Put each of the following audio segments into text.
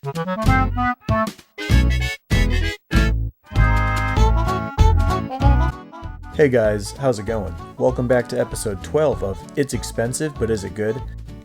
Hey guys, how's it going? Welcome back to episode 12 of It's Expensive, but Is It Good?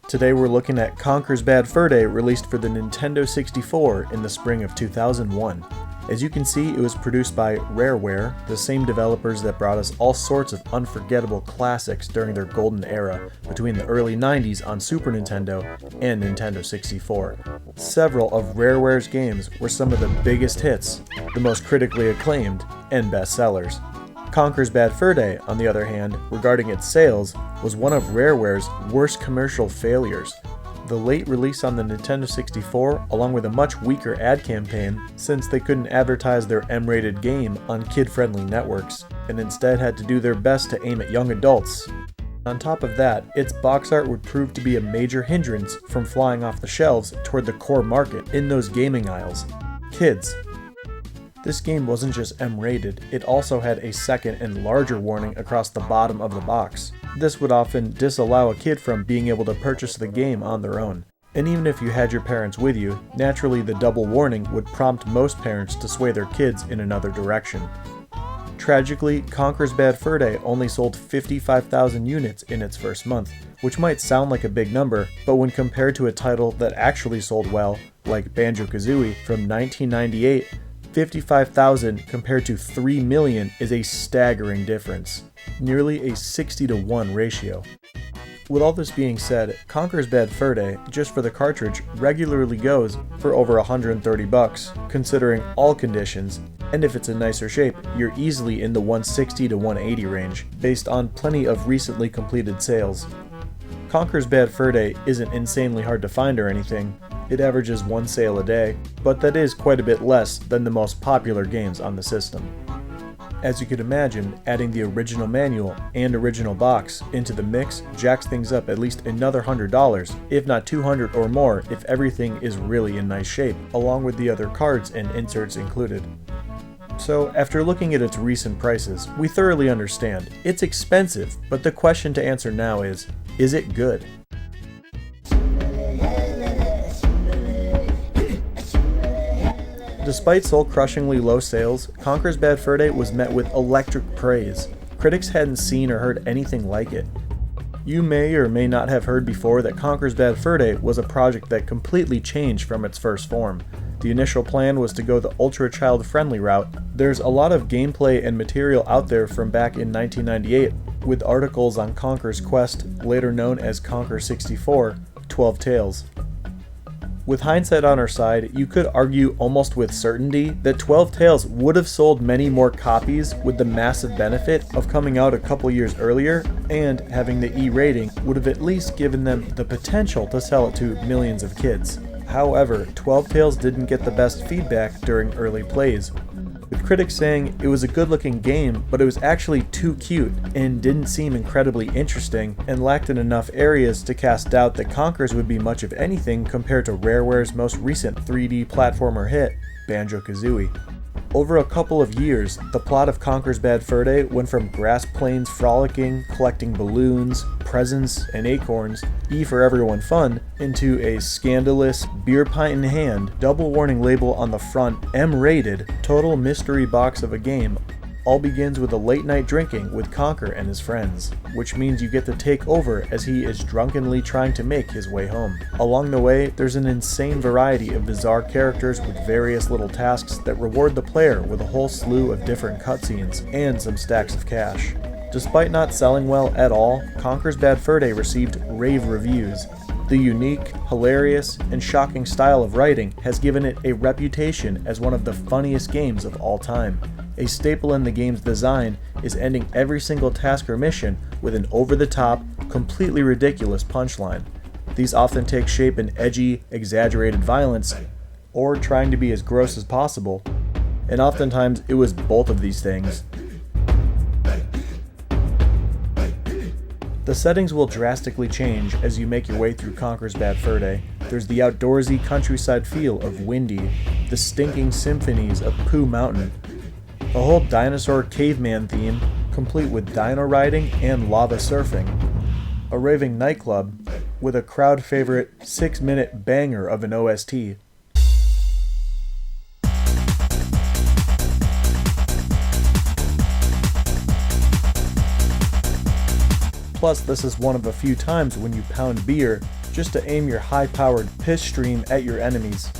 Today we're looking at Conker's Bad Fur Day, released for the Nintendo 64 in the spring of 2001. As you can see, it was produced by Rareware, the same developers that brought us all sorts of unforgettable classics during their golden era between the early 90s on Super Nintendo and Nintendo 64. Several of Rareware's games were some of the biggest hits, the most critically acclaimed, and bestsellers. Conker's Bad Fur Day, on the other hand, regarding its sales, was one of Rareware's worst commercial failures. The late release on the Nintendo 64, along with a much weaker ad campaign, since they couldn't advertise their M-rated game on kid-friendly networks, and instead had to do their best to aim at young adults. On top of that, its box art would prove to be a major hindrance from flying off the shelves toward the core market in those gaming aisles: kids. This game wasn't just M-rated, it also had a second and larger warning across the bottom of the box. This would often disallow a kid from being able to purchase the game on their own. And even if you had your parents with you, naturally the double warning would prompt most parents to sway their kids in another direction. Tragically, Conker's Bad Fur Day only sold 55,000 units in its first month, which might sound like a big number, but when compared to a title that actually sold well, like Banjo-Kazooie from 1998, 55,000 compared to 3 million is a staggering difference, nearly a 60-to-1 ratio. With all this being said, Conker's Bad Fur Day, just for the cartridge, regularly goes for over $130, considering all conditions, and if it's in nicer shape, you're easily in the $160 to $180 range, based on plenty of recently completed sales. Conker's Bad Fur Day isn't insanely hard to find or anything. It averages one sale a day, but that is quite a bit less than the most popular games on the system. As you could imagine, adding the original manual and original box into the mix jacks things up at least another $100, if not $200 or more if everything is really in nice shape, along with the other cards and inserts included. So, after looking at its recent prices, we thoroughly understand. It's expensive, but the question to answer now is it good? Despite soul-crushingly low sales, Conker's Bad Fur Day was met with electric praise. Critics hadn't seen or heard anything like it. You may or may not have heard before that Conker's Bad Fur Day was a project that completely changed from its first form. The initial plan was to go the ultra child-friendly route. There's a lot of gameplay and material out there from back in 1998, with articles on Conker's Quest, later known as Conker 64, 12 Tales. With hindsight on our side, you could argue almost with certainty that 12 Tales would have sold many more copies with the massive benefit of coming out a couple years earlier, and having the E rating would have at least given them the potential to sell it to millions of kids. However, 12 Tales didn't get the best feedback during early plays, with critics saying it was a good-looking game, but it was actually too cute and didn't seem incredibly interesting and lacked in enough areas to cast doubt that Conker's would be much of anything compared to Rareware's most recent 3D platformer hit, Banjo-Kazooie. Over a couple of years, the plot of Conker's Bad Fur Day went from grass plains frolicking, collecting balloons, presents, and acorns, E for everyone fun, into a scandalous, beer pint in hand, double warning label on the front, M-rated, total mystery box of a game. All begins with a late night drinking with Conker and his friends, which means you get to take over as he is drunkenly trying to make his way home. Along the way, there's an insane variety of bizarre characters with various little tasks that reward the player with a whole slew of different cutscenes and some stacks of cash. Despite not selling well at all, Conker's Bad Fur Day received rave reviews. The unique, hilarious, and shocking style of writing has given it a reputation as one of the funniest games of all time. A staple in the game's design is ending every single task or mission with an over-the-top, completely ridiculous punchline. These often take shape in edgy, exaggerated violence, or trying to be as gross as possible, and oftentimes it was both of these things. The settings will drastically change as you make your way through Conker's Bad Fur Day. There's the outdoorsy countryside feel of Windy, the stinking symphonies of Pooh Mountain, a whole dinosaur caveman theme, complete with dino riding and lava surfing, a raving nightclub with a crowd favorite 6-minute banger of an OST, Plus, this is one of a few times when you pound beer just to aim your high-powered piss stream at your enemies.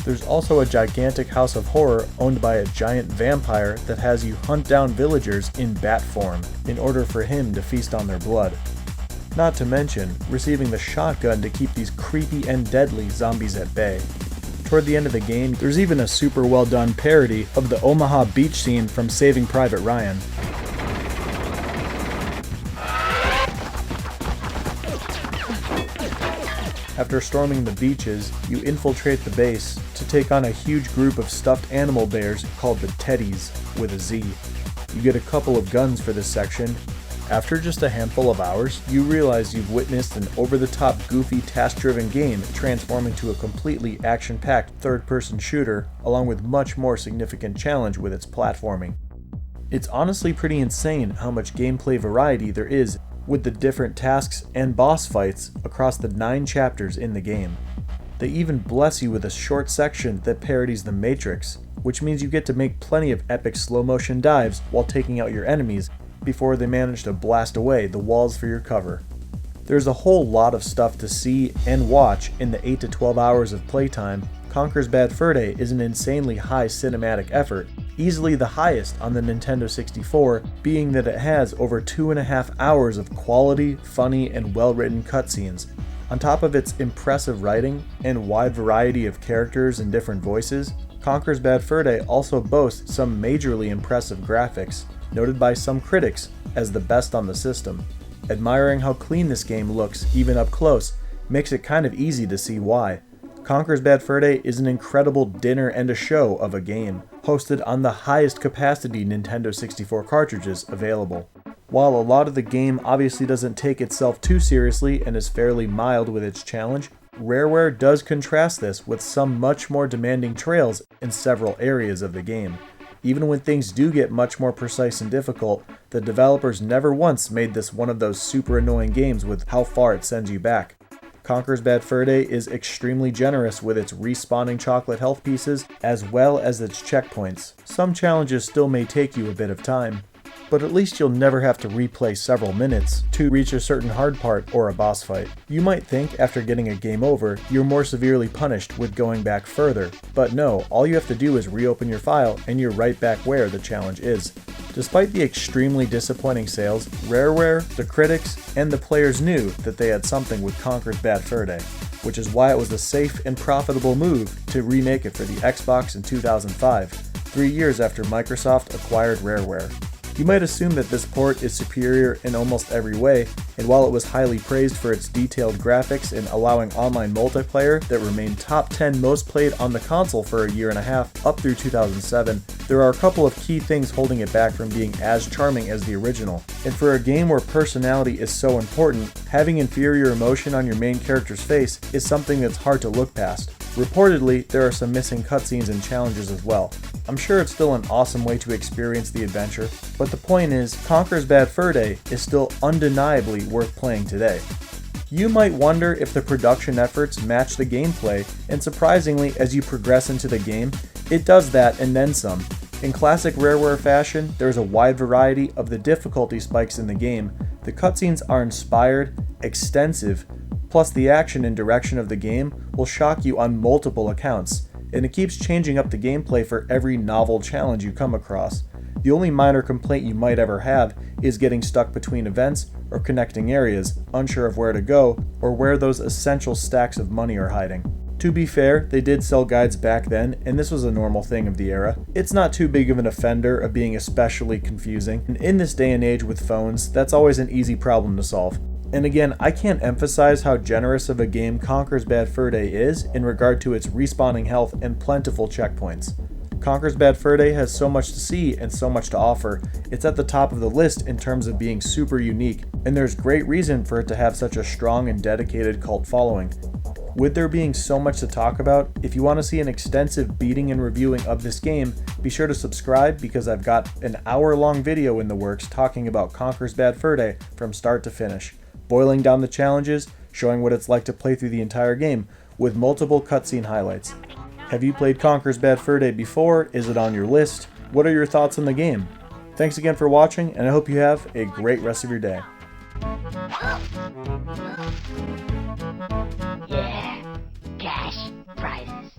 There's also a gigantic house of horror owned by a giant vampire that has you hunt down villagers in bat form in order for him to feast on their blood. Not to mention receiving the shotgun to keep these creepy and deadly zombies at bay. Toward the end of the game, there's even a super well done parody of the Omaha beach scene from Saving Private Ryan. After storming the beaches, you infiltrate the base to take on a huge group of stuffed animal bears called the Teddies, with a Z. You get a couple of guns for this section. After just a handful of hours, you realize you've witnessed an over-the-top goofy task-driven game transform into a completely action-packed third-person shooter, along with much more significant challenge with its platforming. It's honestly pretty insane how much gameplay variety there is with the different tasks and boss fights across the 9 chapters in the game. They even bless you with a short section that parodies The Matrix, which means you get to make plenty of epic slow-motion dives while taking out your enemies before they manage to blast away the walls for your cover. There's a whole lot of stuff to see and watch in the 8 to 12 hours of playtime. Conker's Bad Fur Day is an insanely high cinematic effort, easily the highest on the Nintendo 64, being that it has over 2.5 hours of quality, funny, and well-written cutscenes. On top of its impressive writing and wide variety of characters and different voices, Conker's Bad Fur Day also boasts some majorly impressive graphics, noted by some critics as the best on the system. Admiring how clean this game looks, even up close, makes it kind of easy to see why. Conker's Bad Fur Day is an incredible dinner and a show of a game, hosted on the highest capacity Nintendo 64 cartridges available. While a lot of the game obviously doesn't take itself too seriously and is fairly mild with its challenge, Rareware does contrast this with some much more demanding trails in several areas of the game. Even when things do get much more precise and difficult, the developers never once made this one of those super annoying games with how far it sends you back. Conker's Bad Fur Day is extremely generous with its respawning chocolate health pieces as well as its checkpoints. Some challenges still may take you a bit of time, but at least you'll never have to replay several minutes to reach a certain hard part or a boss fight. You might think after getting a game over, you're more severely punished with going back further, but no, all you have to do is reopen your file and you're right back where the challenge is. Despite the extremely disappointing sales, Rareware, the critics, and the players knew that they had something with Conker's Bad Fur Day, which is why it was a safe and profitable move to remake it for the Xbox in 2005, 3 years after Microsoft acquired Rareware. You might assume that this port is superior in almost every way, and while it was highly praised for its detailed graphics and allowing online multiplayer that remained top 10 most played on the console for a year and a half up through 2007, there are a couple of key things holding it back from being as charming as the original. And for a game where personality is so important, having inferior emotion on your main character's face is something that's hard to look past. Reportedly, there are some missing cutscenes and challenges as well. I'm sure it's still an awesome way to experience the adventure, but the point is, Conker's Bad Fur Day is still undeniably worth playing today. You might wonder if the production efforts match the gameplay, and surprisingly, as you progress into the game, it does that and then some. In classic Rareware fashion, there's a wide variety of the difficulty spikes in the game. The cutscenes are inspired, extensive, plus the action and direction of the game will shock you on multiple accounts, and it keeps changing up the gameplay for every novel challenge you come across. The only minor complaint you might ever have is getting stuck between events or connecting areas, unsure of where to go, or where those essential stacks of money are hiding. To be fair, they did sell guides back then, and this was a normal thing of the era. It's not too big of an offender of being especially confusing, and in this day and age with phones, that's always an easy problem to solve. And again, I can't emphasize how generous of a game Conker's Bad Fur Day is in regard to its respawning health and plentiful checkpoints. Conker's Bad Fur Day has so much to see and so much to offer. It's at the top of the list in terms of being super unique, and there's great reason for it to have such a strong and dedicated cult following. With there being so much to talk about, if you want to see an extensive beating and reviewing of this game, be sure to subscribe because I've got an hour-long video in the works talking about Conker's Bad Fur Day from start to finish, boiling down the challenges, showing what it's like to play through the entire game, with multiple cutscene highlights. Have you played Conker's Bad Fur Day before? Is it on your list? What are your thoughts on the game? Thanks again for watching, and I hope you have a great rest of your day. Yeah, cash prizes.